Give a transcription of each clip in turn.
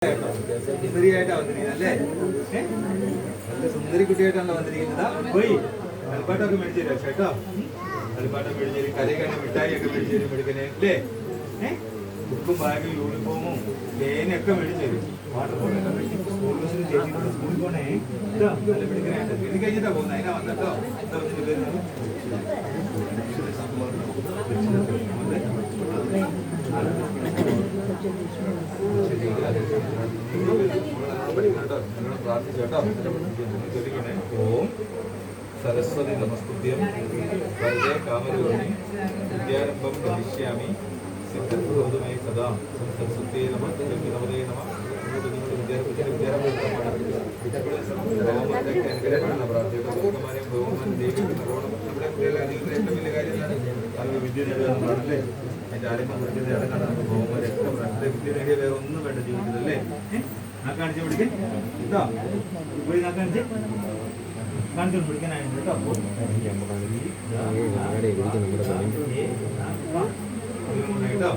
സുന്ദരിയായിട്ടാ വന്നിരിക്കുന്നത് അല്ലേ? നല്ല സുന്ദരി കുട്ടിയായിട്ടാണല്ലോ വന്നിരിക്കുന്നതാ. പോയി കളിപ്പാട്ടൊക്കെ മേടിച്ചു തരാം കേട്ടോ. കളിപ്പാട്ടം മേടിച്ചു തരും, കരയൊക്കെ മിഠായി ഒക്കെ മേടിച്ചു തരും എടുക്കണേ അല്ലേ? ബുക്കും ബാഗും യൂണിഫോമും പേനയൊക്കെ മേടിച്ചു തരും. വാട്ടർ ബോട്ടൊക്കെ മേടിച്ചു സ്കൂൾ ബസ്സിൽ ചേച്ചിട്ട് സ്കൂളിൽ പോണേ കേട്ടോ. നല്ല പിടിക്കാനായിട്ട് ഇത് കഴിഞ്ഞിട്ടാ പോകുന്നത്. അതിനാ വന്നിട്ടോ. എന്താ വെച്ചിട്ട് പേര് ഓം സരസ്വതി നമസ്തുഭ്യം വരദേ കാമരൂപിണി വിദ്യാരംഭം കരിഷ്യാമി സിദ്ധമേ സദാ സരസ്വത്യേ നമഃ നമതേ നമഃ. വിദ്യ നേടുകയാണല്ലേ അതിന്റെ ആരംഭം കുറിക്കുന്നതാണ്. വിദ്യ നേടിയ വേറെ ഒന്നും വേണ്ട ജീവിതത്തിൽ അല്ലേ? ആ കാണിച്ച് പിടിക്കേ കേട്ടോ. പോയി ആ കാണിച്ച് കാണിച്ചു പിടിക്കാനായിട്ട് കേട്ടോ. കേട്ടോ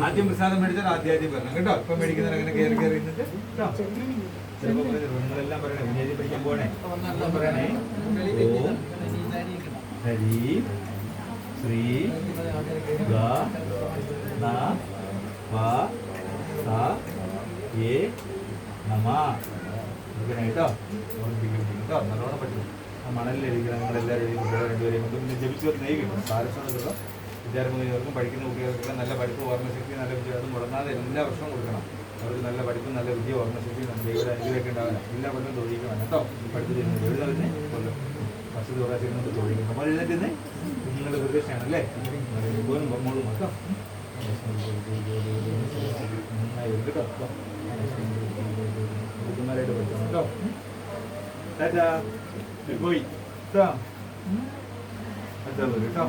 ആദ്യം പ്രസാദം മേടിച്ചാൽ ആദ്യം വരണം കേട്ടോ. ഇപ്പൊ മേടിക്കുന്നവർ അങ്ങനെ കയറി കയറി ഇരുന്നിട്ട് കേട്ടോ. ചിലപ്പോ നിങ്ങളെല്ലാം പറയണേ വിജയതി പഠിക്കാൻ പോണേ എല്ലാം പറയണേ. ഓം ഹരി ശ്രീ ഗ ന പ സ യേ നമ കേട്ടോ. കേട്ടോ നല്ലോണം പറ്റും. ആ മണലിലെഴുതിക്കണം. നിങ്ങളെല്ലാവരും കുട്ടികളെ രണ്ടുപേരെയും കൊണ്ട് ജപിച്ചു നെയ് കിട്ടും. പാരസ്വതക്കുള്ള വിദ്യാർത്ഥികൾക്കും പഠിക്കുന്ന കുട്ടികൾക്കും നല്ല പഠിപ്പ് ഓർമ്മശക്തി നല്ല വിദ്യാഭ്യാസം മുടങ്ങാതെ എല്ലാ വർഷവും കൊടുക്കണം. അവർക്ക് നല്ല പഠിപ്പും നല്ല വിദ്യ ഓർമ്മശക്തി ദൈവയുടെ അനുഗ്രഹമൊക്കെ ഉണ്ടാവില്ല. എല്ലാ കൊല്ലം തൊഴിക്കണം കേട്ടോ. പഠിപ്പ് ചെയ്യുന്നത് എഴുതുന്നതിന് കൊല്ലം വർഷത്തിൽ ഒരാഴ്ച തൊഴിക്കും. നമ്മൾ എഴുന്നേറ്റ് കുഞ്ഞുങ്ങളുടെ പ്രതീക്ഷയാണല്ലേ? പോലും ബൊമ്മോളും കേട്ടോ. നന്നായി വരും കേട്ടോ. ബുദ്ധന്മാരായിട്ട് പഠിക്കണം കേട്ടോ. ടാറ്റാ പോയി കേട്ടോ. കേട്ടോ